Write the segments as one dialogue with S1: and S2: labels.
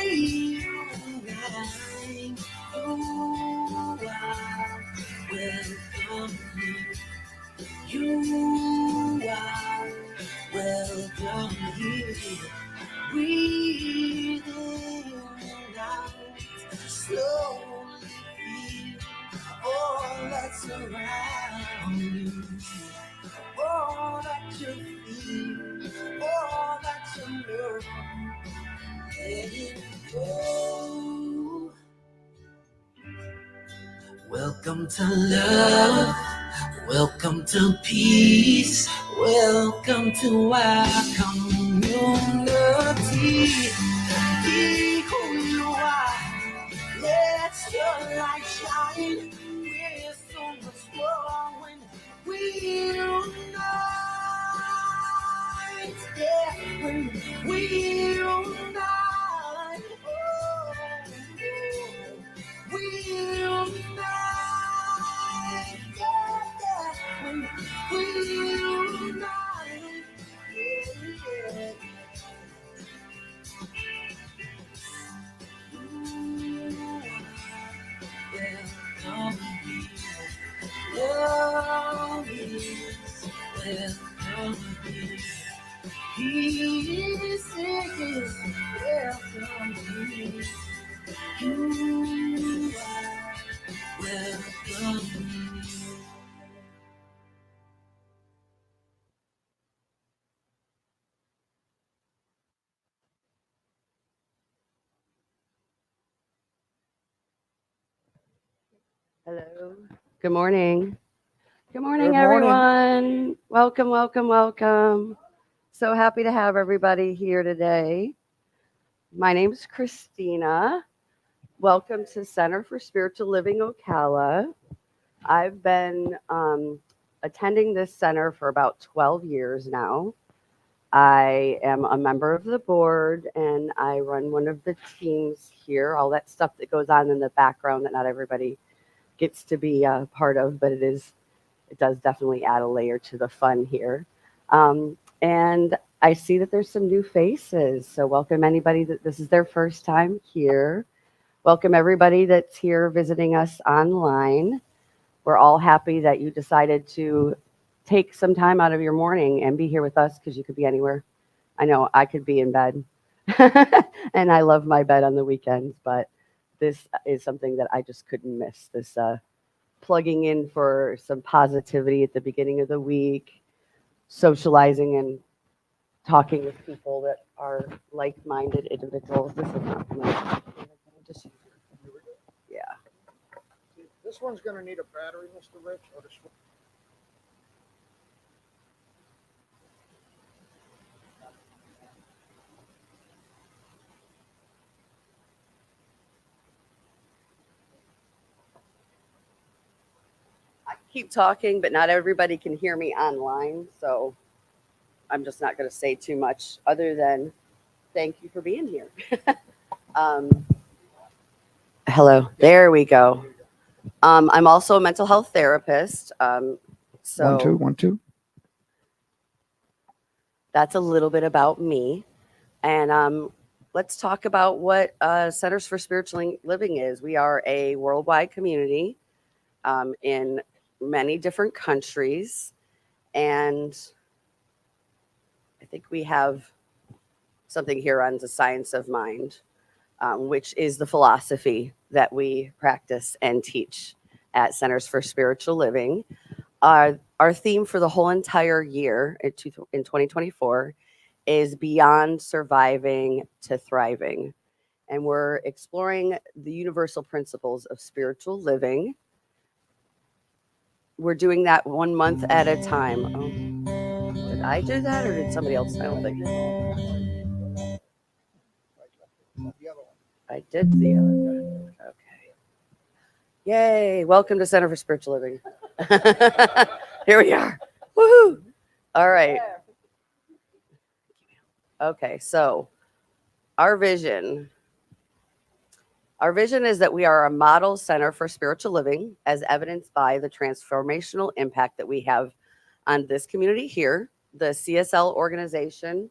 S1: You are welcome here. Breathe in and out. Slowly feel all that's around you. All that you feel, all that you know. Let it go. Welcome to love. Welcome to peace. Welcome to our community. Be who you are. Let your light shine. We're so much more when we unite. Yeah, when we unite. Oh, we unite. Yeah, when we unite. Yeah. Love is welcome here. Peace is welcome here. You are welcome here.
S2: Hello. Good morning. Good morning,
S1: Good morning.
S2: everyone. Welcome, welcome, welcome. So happy to have everybody here today. My name is Christina. Welcome to Center for Spiritual Living Ocala. I've been attending this center for about 12 years now. I am a member of the board and I run one of the teams here, all that stuff that goes on in the background that not everybody gets to be a part of, but it does definitely add a layer to the fun here. And I see that there's some new faces. So welcome anybody that this is their first time here. Welcome everybody that's here visiting us online. We're all happy that you decided to take some time out of your morning and be here with us because you could be anywhere. I know I could be in bed and I love my bed on the weekends, but this is something that I just couldn't miss. This plugging in for some positivity at the beginning of the week, socializing and talking with people that are like-minded individuals. This is not my, just, yeah.
S1: This one's going to need a battery, Mr. Rich, or this one?
S2: I keep talking, but not everybody can hear me online, so I'm just not going to say too much other than thank you for being here. Hello, there we go. I'm also a mental health therapist. So
S1: 1 2
S2: that's a little bit about me. And let's talk about what Centers for Spiritual Living is. We are a worldwide community in many different countries. And I think we have something here on the science of mind, which is the philosophy that we practice and teach at Centers for Spiritual Living. Our theme for the whole entire year in 2024 is Beyond Surviving to Thriving. And we're exploring the universal principles of spiritual living. We're doing that 1 month at a time. Oh, did I do that or did somebody else? I don't think. I did the other one. Okay. Yay. Welcome to Center for Spiritual Living. Here we are. Woohoo. All right. Okay. So our vision is that we are a model center for spiritual living, as evidenced by the transformational impact that we have on this community here, the CSL organization,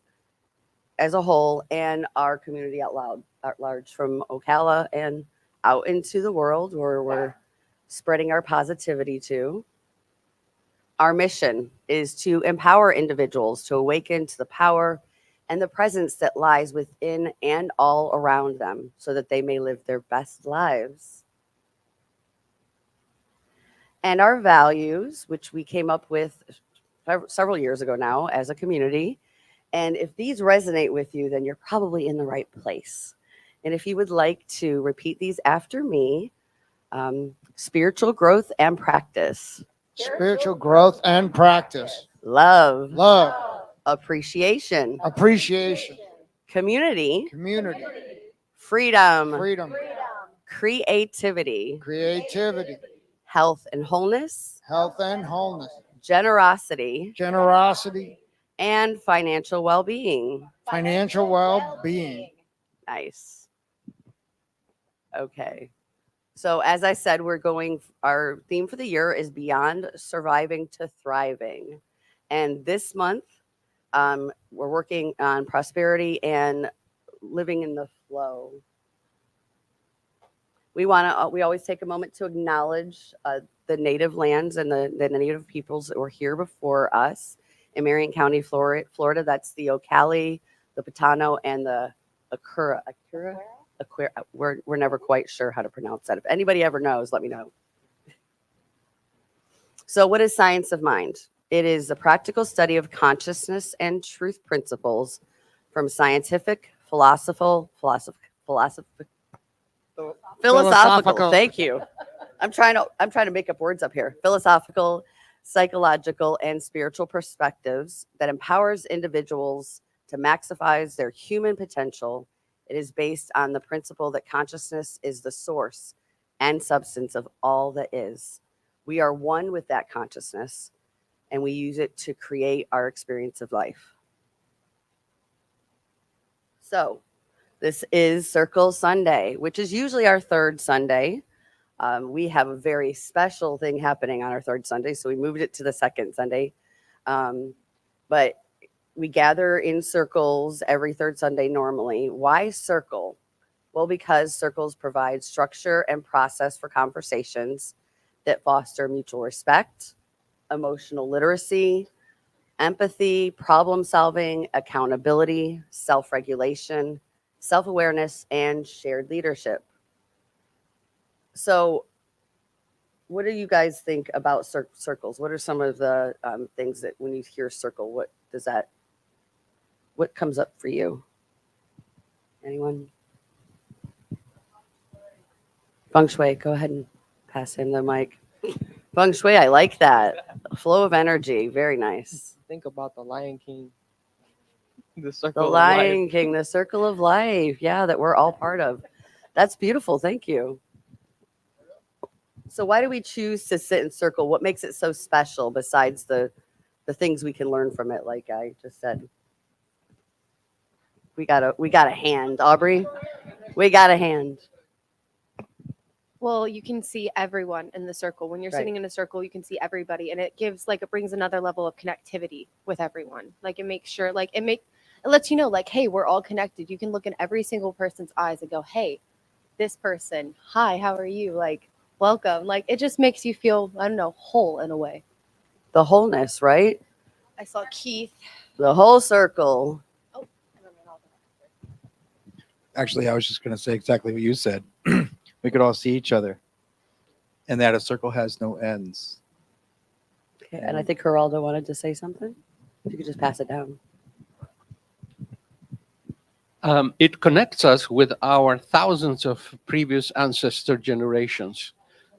S2: as a whole and our community at large, from Ocala and out into the world where we're spreading our positivity to. Our mission is to empower individuals to awaken to the power and the presence that lies within and all around them so that they may live their best lives. And our values, which we came up with several years ago now as a community. And if these resonate with you, then you're probably in the right place. And if you would like to repeat these after me, spiritual growth and practice,
S3: Spiritual growth and practice.
S2: love,
S3: Love.
S2: appreciation,
S3: Appreciation.
S2: community,
S3: Community.
S2: freedom,
S3: Freedom.
S2: creativity,
S3: Creativity.
S2: health and wholeness,
S3: Health and wholeness.
S2: generosity,
S3: Generosity.
S2: and financial well-being.
S3: Financial well-being.
S2: Nice. Okay. So as I said, our theme for the year is Beyond Surviving to Thriving. And this month, we're working on prosperity and living in the flow. We always take a moment to acknowledge the native lands and the native peoples that were here before us in Marion County, Florida. That's the Ocala, the Patano, and the Akura. We're never quite sure how to pronounce that. If anybody ever knows, let me know. So what is science of mind? It is a practical study of consciousness and truth principles from scientific, philosophical. Thank you. I'm trying to make up words up here. Philosophical, psychological, and spiritual perspectives that empowers individuals to maximize their human potential. It is based on the principle that consciousness is the source and substance of all that is. We are one with that consciousness, and we use it to create our experience of life. So, this is Circle Sunday, which is usually our third Sunday. We have a very special thing happening on our third Sunday, so we moved it to the second Sunday. But we gather in circles every third Sunday normally. Why circle? Well, because circles provide structure and process for conversations that foster mutual respect, emotional literacy, empathy, problem solving, accountability, self-regulation, self-awareness, and shared leadership. So what do you guys think about circles? What are some of the things that when you hear circle, what comes up for you? Anyone? Feng Shui, go ahead and pass him the mic. Feng Shui, I like that. Flow of energy, very nice.
S4: Think about the Lion King. The
S2: The
S4: circle of
S2: Lion
S4: life.
S2: King, the circle of life. Yeah, that we're all part of. That's beautiful. Thank you. So why do we choose to sit in circle? What makes it so special besides the things we can learn from it, like I just said? We got a hand, Aubrey. We got a hand.
S5: Well, you can see everyone in the circle. When you're
S2: Right.
S5: sitting in a circle, you can see everybody, and it brings another level of connectivity with everyone. Like it makes sure, it lets you know, like, hey, we're all connected. You can look in every single person's eyes and go, hey, this person, hi, how are you? Like, welcome. Like, it just makes you feel, I don't know, whole in a way.
S2: The wholeness, right?
S5: I saw Keith.
S2: The whole circle.
S6: Actually, I was just going to say exactly what you said. We could all see each other, and that a circle has no ends.
S2: Okay, and I think Geraldo wanted to say something. If you could just pass it down.
S7: It connects us with our thousands of previous ancestor generations,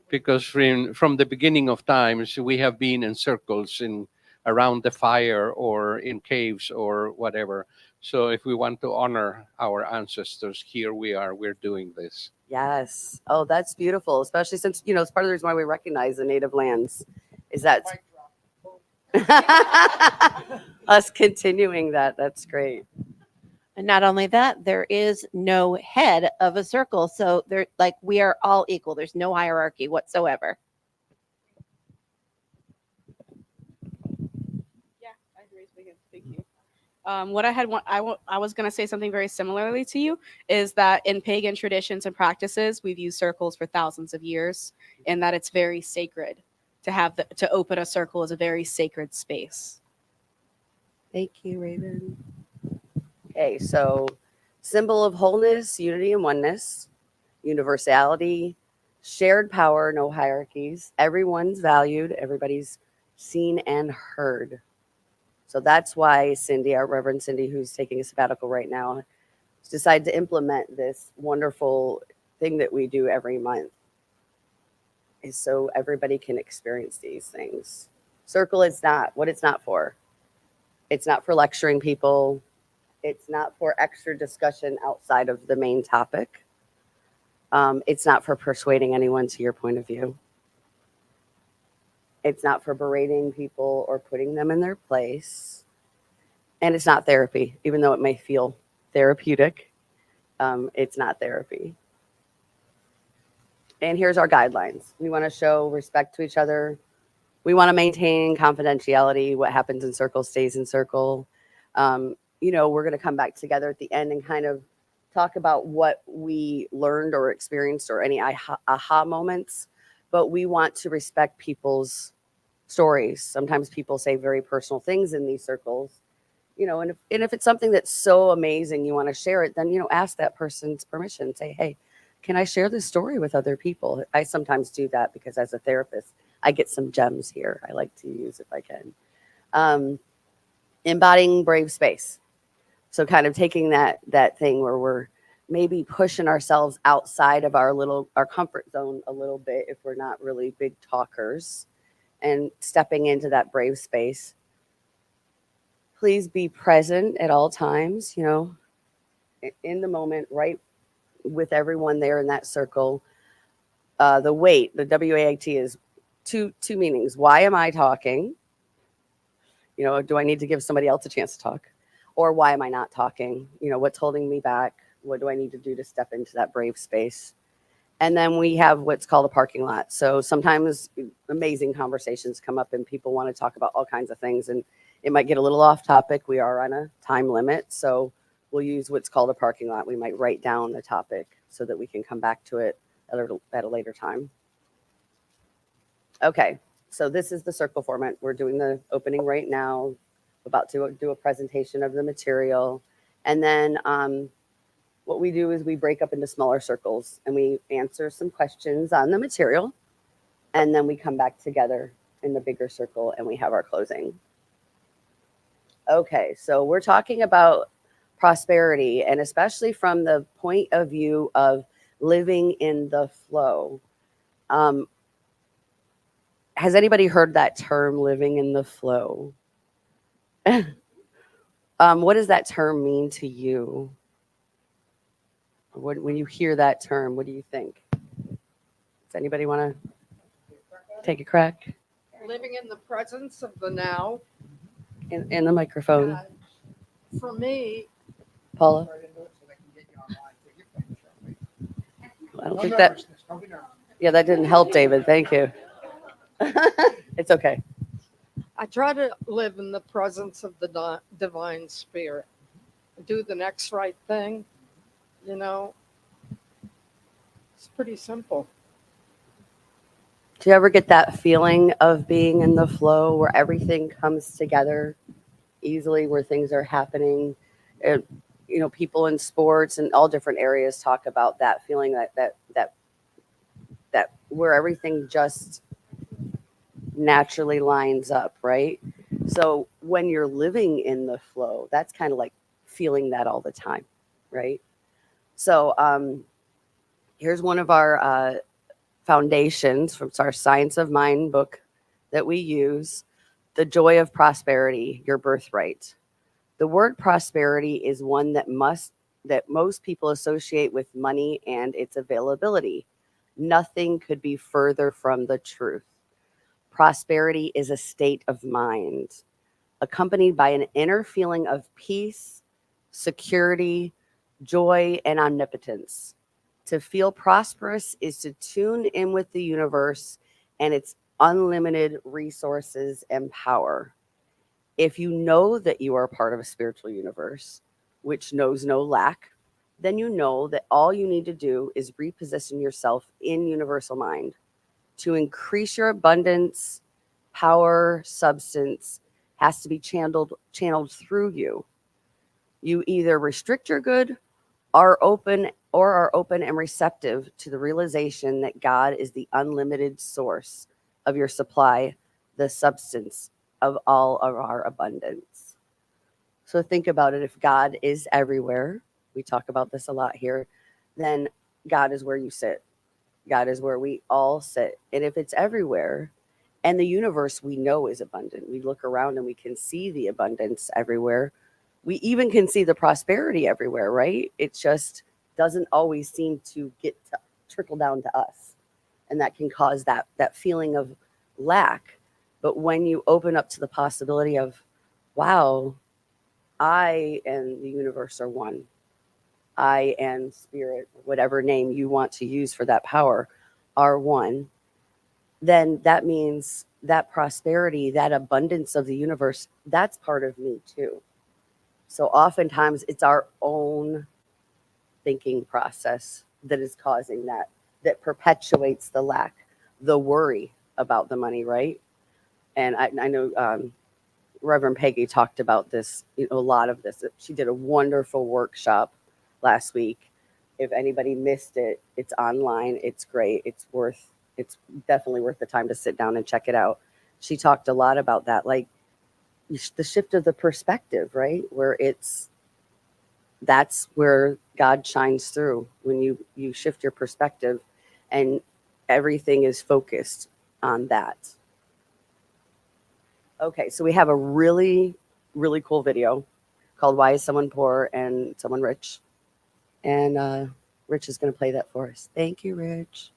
S7: because from the beginning of times, we have been in circles around the fire or in caves or whatever. So if we want to honor our ancestors, here we're doing this.
S2: Yes. Oh, that's beautiful. Especially since, it's part of the reason why we recognize the native lands is that us continuing that. That's great.
S8: And not only that, there is no head of a circle. So we are all equal. There's no hierarchy whatsoever.
S9: Yeah, I agree. Thank you. What I had, I was going to say something very similarly to you, is that in pagan traditions and practices, we've used circles for thousands of years, and that it's very sacred to have to open a circle is a very sacred space.
S2: Thank you, Raven. Okay, so symbol of wholeness, unity, and oneness, universality, shared power, no hierarchies. Everyone's valued, everybody's seen and heard. So that's why Cindy, our Reverend Cindy, who's taking a sabbatical right now, decided to implement this wonderful thing that we do every month, is so everybody can experience these things. Circle is not what it's not for. It's not for lecturing people. It's not for extra discussion outside of the main topic. It's not for persuading anyone to your point of view. It's not for berating people or putting them in their place. And it's not therapy, even though it may feel therapeutic. It's not therapy. And here's our guidelines. We want to show respect to each other. We want to maintain confidentiality. What happens in circle stays in circle. We're going to come back together at the end and kind of talk about what we learned or experienced or any aha moments. But we want to respect people's stories. Sometimes people say very personal things in these circles, and if it's something that's so amazing you want to share it, then, ask that person's permission. Say, hey, can I share this story with other people? I sometimes do that because as a therapist, I get some gems here I like to use if I can. Embodying brave space. So kind of taking that thing where we're maybe pushing ourselves outside of our comfort zone a little bit if we're not really big talkers, and stepping into that brave space. Please be present at all times, in the moment, right with everyone there in that circle. The wait, the WAIT is two meanings. Why am I talking? Do I need to give somebody else a chance to talk? Or why am I not talking? What's holding me back? What do I need to do to step into that brave space? And then we have what's called a parking lot. So sometimes amazing conversations come up and people want to talk about all kinds of things, and it might get a little off topic. We are on a time limit, so we'll use what's called a parking lot. We might write down the topic so that we can come back to it at a later time. Okay, so this is the circle format. We're doing the opening right now, about to do a presentation of the material. And then what we do is we break up into smaller circles and we answer some questions on the material. And then we come back together in the bigger circle and we have our closing. Okay, so we're talking about prosperity, and especially from the point of view of living in the flow. Has anybody heard that term, living in the flow? What does that term mean to you? When you hear that term, what do you think? Does anybody want to take a crack?
S10: Living in the presence of the now.
S2: In the microphone.
S10: For me,
S2: Paula? I don't think that, yeah, that didn't help, David. Thank you. It's okay.
S10: I try to live in the presence of the divine spirit. Do the next right thing. It's pretty simple.
S2: Do you ever get that feeling of being in the flow where everything comes together easily, where things are happening? People in sports and all different areas talk about that feeling, that where everything just naturally lines up, right? So when you're living in the flow, that's kind of like feeling that all the time, right? So here's one of our foundations from our Science of Mind book that we use, The Joy of Prosperity, Your Birthright. The word prosperity is one that most people associate with money and its availability. Nothing could be further from the truth. Prosperity is a state of mind, accompanied by an inner feeling of peace, security, joy, and omnipotence. To feel prosperous is to tune in with the universe and its unlimited resources and power. If you know that you are part of a spiritual universe which knows no lack, then you know that all you need to do is reposition yourself in universal mind to increase your abundance. Power, substance has to be channeled through you. You either restrict your good are open and receptive to the realization that God is the unlimited source of your supply, the substance of all of our abundance. So think about it. If God is everywhere, we talk about this a lot here, then God is where you sit. God is where we all sit. And if it's everywhere, and the universe we know is abundant, we look around and we can see the abundance everywhere. We even can see the prosperity everywhere, right? It just doesn't always seem to get to trickle down to us. And that can cause that feeling of lack. But when you open up to the possibility of, wow, I and the universe are one. I and spirit, whatever name you want to use for that power, are one. Then that means that prosperity, that abundance of the universe, that's part of me too. So oftentimes it's our own thinking process that is causing that perpetuates the lack, the worry about the money, right? And I know Reverend Peggy talked about this, a lot of this. She did a wonderful workshop last week. If anybody missed it, it's online. It's great. It's definitely worth the time to sit down and check it out. She talked a lot about that, like the shift of the perspective, right? Where that's where God shines through when you shift your perspective and everything is focused on that. Okay, so we have a really, really cool video called Why is Someone Poor and Someone Rich? And Rich is going to play that for us. Thank you, Rich.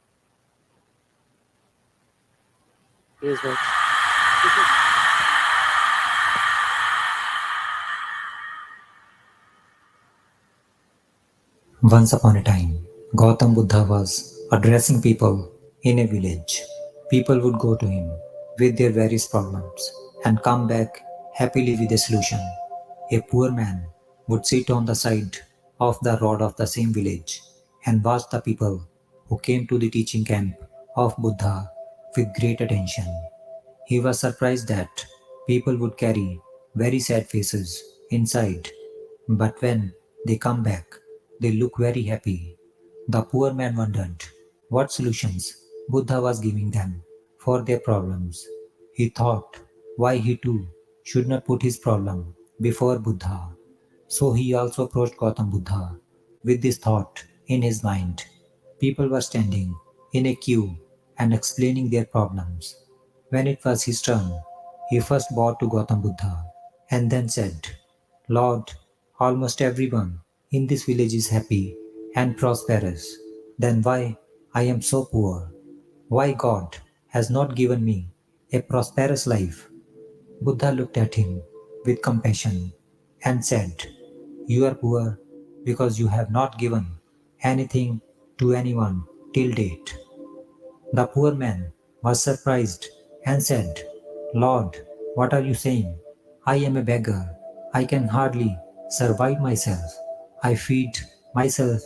S2: Here's Rich.
S11: Once upon a time, Gautam Buddha was addressing people in a village. People would go to him with their various problems and come back happily with a solution. A poor man would sit on the side of the road of the same village and watch the people who came to the teaching camp of Buddha with great attention. He was surprised that people would carry very sad faces inside, but when they come back, they look very happy. The poor man wondered what solutions Buddha was giving them for their problems. He thought why he too should not put his problem before Buddha. So he also approached Gautam Buddha with this thought in his mind. People were standing in a queue and explaining their problems. When it was his turn, he first bowed to Gautam Buddha and then said, Lord, almost everyone in this village is happy and prosperous. Then why I am so poor? Why God has not given me a prosperous life? Buddha looked at him with compassion and said, You are poor because you have not given anything to anyone till date. The poor man was surprised and said, Lord, what are you saying? I am a beggar. I can hardly survive myself. I feed myself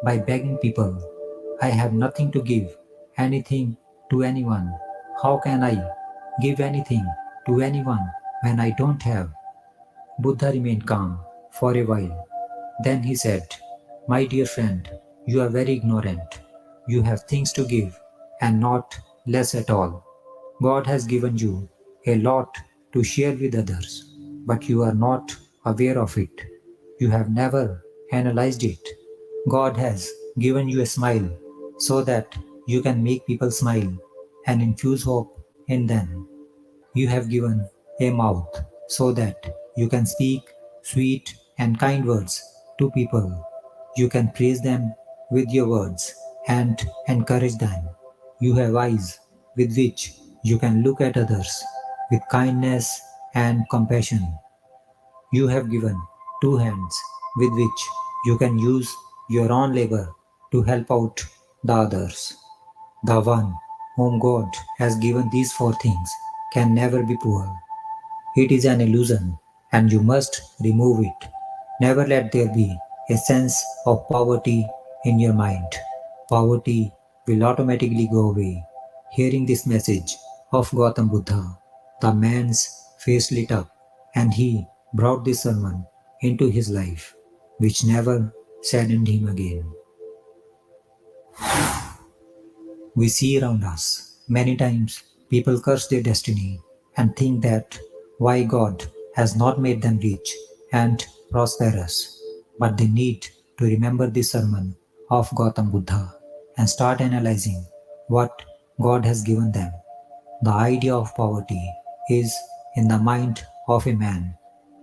S11: by begging people. I have nothing to give anything to anyone. How can I give anything to anyone when I don't have? Buddha remained calm for a while. Then he said, My dear friend, you are very ignorant. You have things to give and not less at all. God has given you a lot to share with others, but you are not aware of it. You have never analyzed it. God has given you a smile so that you can make people smile and infuse hope in them. You have given a mouth so that you can speak sweet and kind words to people. You can praise them with your words and encourage them. You have eyes with which you can look at others with kindness and compassion. You have given 2 hands with which you can use your own labor to help out the others. The one whom God has given these 4 things can never be poor. It is an illusion, and you must remove it. Never let there be a sense of poverty in your mind. Poverty will automatically go away. Hearing this message of Gautam Buddha, the man's face lit up, and he brought this sermon into his life, which never saddened him again. We see around us many times people curse their destiny and think that why God has not made them rich and prosperous. But they need to remember this sermon of Gautam Buddha and start analyzing what God has given them. The idea of poverty is in the mind of a man.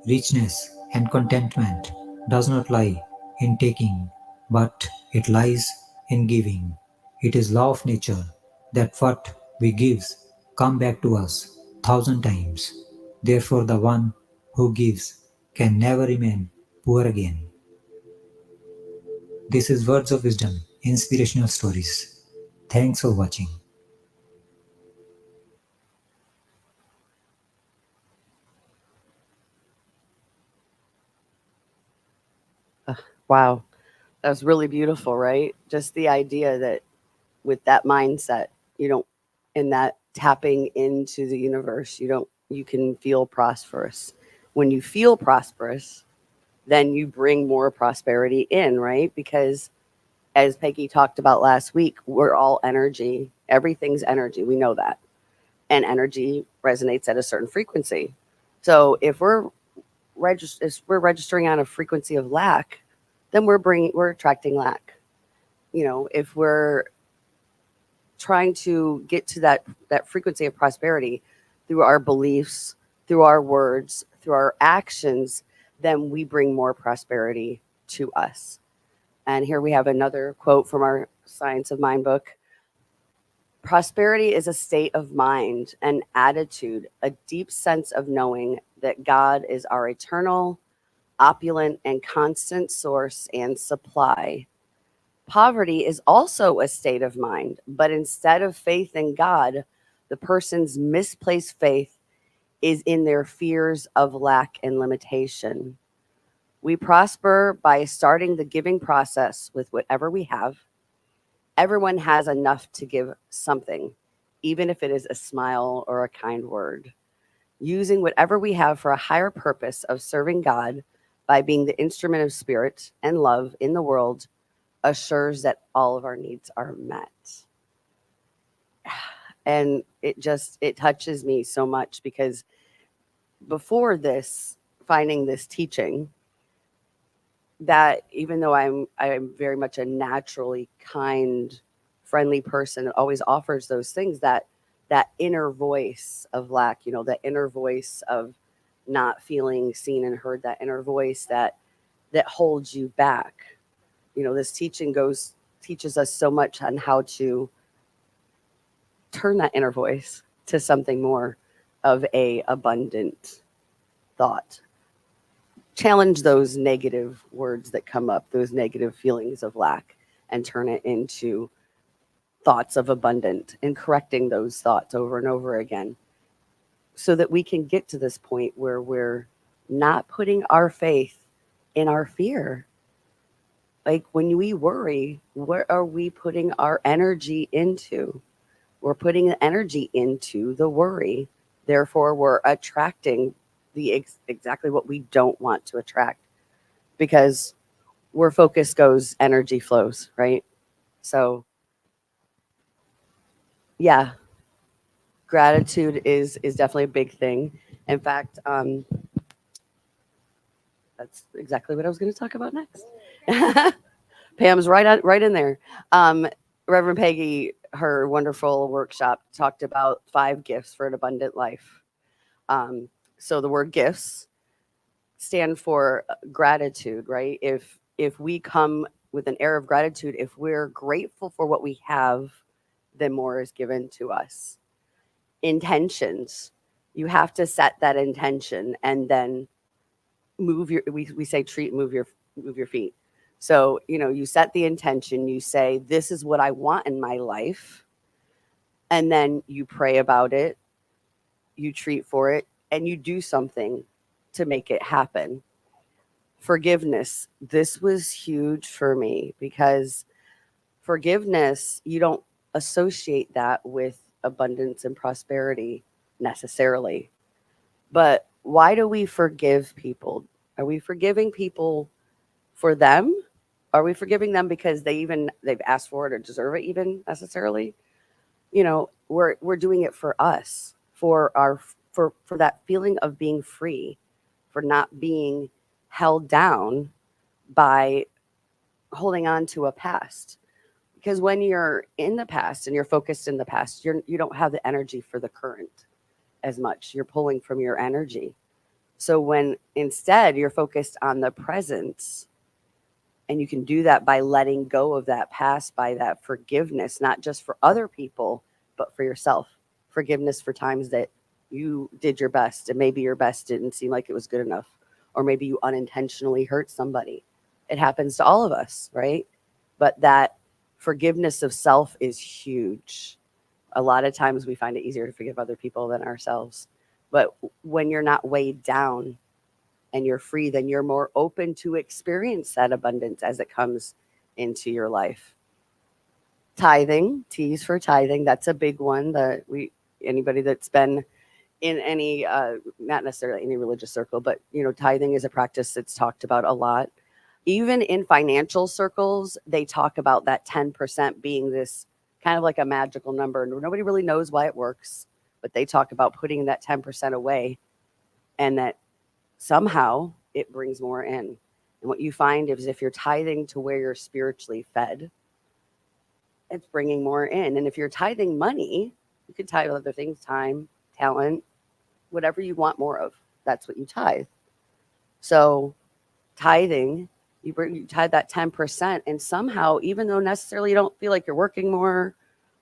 S11: Richness and contentment does not lie in taking, but it lies in giving. It is law of nature that what we give come back to us 1,000 times. Therefore, the one who gives can never remain poor again. This is Words of Wisdom, Inspirational Stories. Thanks for watching.
S2: Wow. That's really beautiful, right? Just the idea that with that mindset, you don't, in that tapping into the universe, you can feel prosperous. When you feel prosperous, then you bring more prosperity in, right? Because as Peggy talked about last week, we're all energy. Everything's energy. We know that. And energy resonates at a certain frequency. So if we're registering on a frequency of lack, then we're attracting lack. If we're trying to get to that frequency of prosperity through our beliefs, through our words, through our actions, then we bring more prosperity to us. And here we have another quote from our Science of Mind book. Prosperity is a state of mind, an attitude, a deep sense of knowing that God is our eternal, opulent, and constant source and supply. Poverty is also a state of mind, but instead of faith in God, the person's misplaced faith is in their fears of lack and limitation. We prosper by starting the giving process with whatever we have. Everyone has enough to give something, even if it is a smile or a kind word. Using whatever we have for a higher purpose of serving God by being the instrument of spirit and love in the world assures that all of our needs are met. And it touches me so much because before this, finding this teaching, that even though I'm very much a naturally kind, friendly person, it always offers those things, that inner voice of lack, that inner voice of not feeling seen and heard, that inner voice that holds you back. This teaching teaches us so much on how to turn that inner voice to something more of a abundant thought. Challenge those negative words that come up, those negative feelings of lack, and turn it into thoughts of abundant, and correcting those thoughts over and over again so that we can get to this point where we're not putting our faith in our fear. Like when we worry, what are we putting our energy into? We're putting the energy into the worry. Therefore, we're attracting exactly what we don't want to attract, because where focus goes, energy flows, right? So, yeah, gratitude is definitely a big thing. In fact, that's exactly what I was going to talk about next. Pam's right in there. Reverend Peggy, her wonderful workshop, talked about 5 gifts for an abundant life. So the word gifts stand for gratitude, right? If we come with an air of gratitude, if we're grateful for what we have, then more is given to us. Intentions, you have to set that intention and then move we say treat, move your feet. So, you set the intention, you say, this is what I want in my life. And then you pray about it, you treat for it, and you do something to make it happen. Forgiveness. This was huge for me because forgiveness, you don't associate that with abundance and prosperity necessarily. But why do we forgive people? Are we forgiving people for them? Are we forgiving them because they've asked for it or deserve it even necessarily? You know, we're doing it for us, for that feeling of being free, for not being held down by holding on to a past. Because when you're in the past and you're focused in the past, you don't have the energy for the current as much. You're pulling from your energy. So when instead you're focused on the present, and you can do that by letting go of that past, by that forgiveness, not just for other people, but for yourself. Forgiveness for times that you did your best and maybe your best didn't seem like it was good enough, or maybe you unintentionally hurt somebody. It happens to all of us, right? But that forgiveness of self is huge. A lot of times we find it easier to forgive other people than ourselves. But when you're not weighed down and you're free, then you're more open to experience that abundance as it comes into your life. Tithing, T's for tithing, that's a big one that anybody that's been in any, not necessarily any religious circle, but tithing is a practice that's talked about a lot. Even in financial circles, they talk about that 10% being this kind of like a magical number. Nobody really knows why it works, but they talk about putting that 10% away, and that somehow it brings more in. And what you find is if you're tithing to where you're spiritually fed, it's bringing more in. And if you're tithing money, you can tithe other things, time, talent, whatever you want more of. That's what you tithe. So tithing, you tithe that 10%, and somehow, even though necessarily you don't feel like you're working more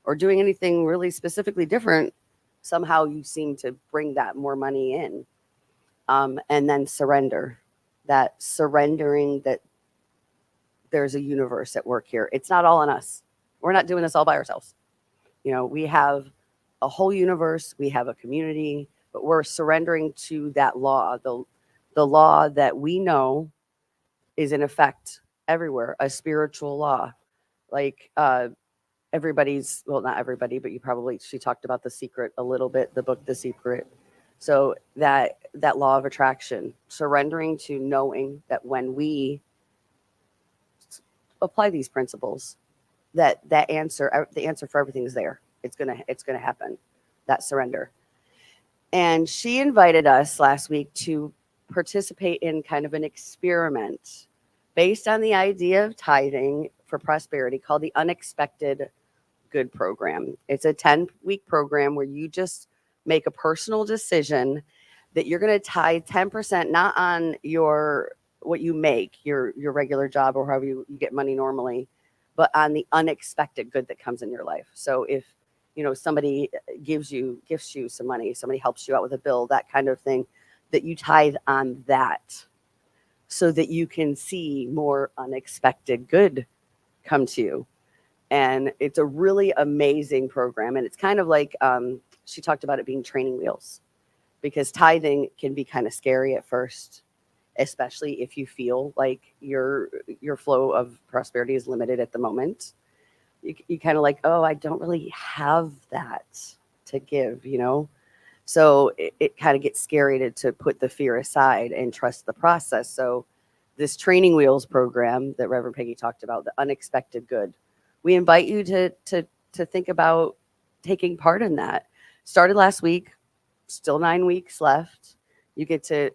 S2: or doing anything really specifically different, somehow you seem to bring that more money in. And then surrender, that surrendering that there's a universe at work here. It's not all on us. We're not doing this all by ourselves. We have a whole universe, we have a community, but we're surrendering to that law, the law that we know is in effect everywhere, a spiritual law. Like everybody's, well, not everybody, but she talked about The Secret a little bit, the book The Secret. So that law of attraction, surrendering to knowing that when we apply these principles, the answer for everything is there. It's gonna happen. That surrender. And she invited us last week to participate in kind of an experiment based on the idea of tithing for prosperity called the Unexpected Good Program. It's a 10-week program where you just make a personal decision that you're going to tithe 10%, not on what you make, your regular job or however you get money normally, but on the unexpected good that comes in your life. So if somebody gifts you some money, somebody helps you out with a bill, that kind of thing, that you tithe on that so that you can see more unexpected good come to you. And it's a really amazing program. And it's kind of like, she talked about it being training wheels, because tithing can be kind of scary at first, especially if you feel like your flow of prosperity is limited at the moment. You kind of like, oh, I don't really have that to give, So it kind of gets scary to put the fear aside and trust the process. So this training wheels program that Reverend Peggy talked about, the unexpected good, we invite you to think about taking part in that. Started last week, still 9 weeks left. You get to,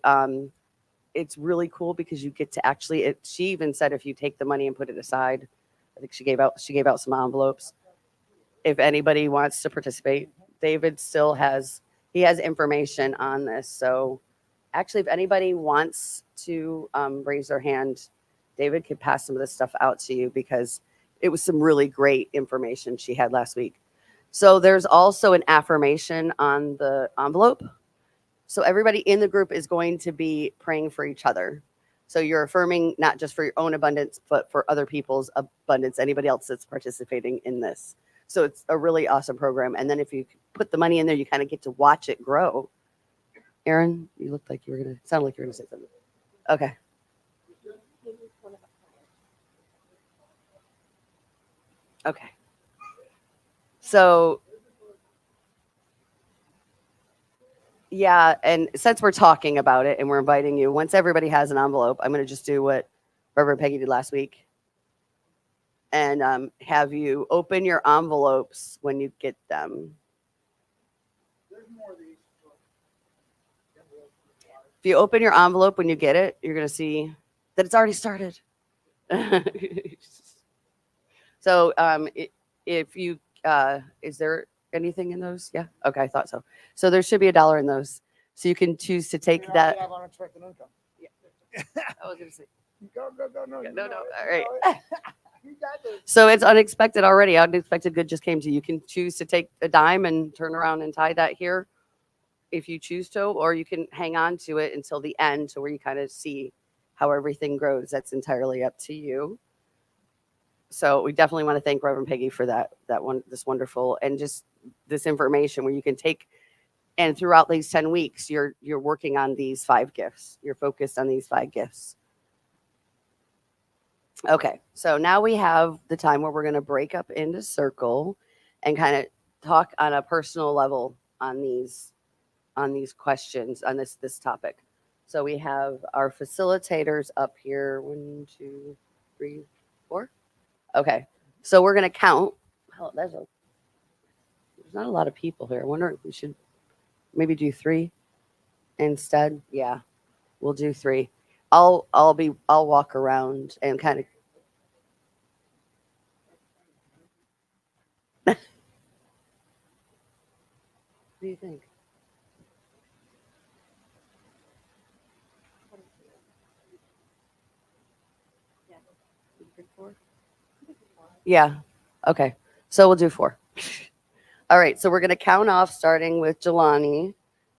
S2: it's really cool because you get to actually, she even said if you take the money and put it aside, I think she gave out some envelopes. If anybody wants to participate, David still has information on this. So actually, if anybody wants to raise their hand, David could pass some of this stuff out to you, because it was some really great information she had last week. So there's also an affirmation on the envelope. So everybody in the group is going to be praying for each other. So you're affirming not just for your own abundance, but for other people's abundance, anybody else that's participating in this. So it's a really awesome program. And then if you put the money in there, you kind of get to watch it grow. Aaron, you looked like you were gonna sound like you were gonna say something. Okay. Okay. So yeah, and since we're talking about it and we're inviting you, once everybody has an envelope, I'm gonna just do what Reverend Peggy did last week. And have you open your envelopes when you get them. If you open your envelope when you get it, you're going to see that it's already started. So if you, is there anything in those? Yeah. Okay. I thought so. So there should be $1 in those. So you can choose to take that.
S3: Have unexpected income.
S2: I was going to say,
S3: Go. No.
S2: no. All right. So it's unexpected already. Unexpected good just came to you. You can choose to take a dime and turn around and tie that here if you choose to, or you can hang on to it until the end to where you kind of see how everything grows. That's entirely up to you. So we definitely want to thank Reverend Peggy for this wonderful and just this information where you can take, and throughout these 10 weeks, you're working on these 5 gifts. You're focused on these 5 gifts. Okay, so now we have the time where we're going to break up into circle and kind of talk on a personal level on these questions on this topic. So we have our facilitators up here. 1, 2, 3, 4. Okay, so we're going to count. Oh, there's not a lot of people here. I wonder if we should maybe do 3 instead. Yeah, we'll do 3. I'll walk around and kind of. What do you think? Yeah. Okay. So we'll do 4. All right. So we're going to count off starting with Jelani.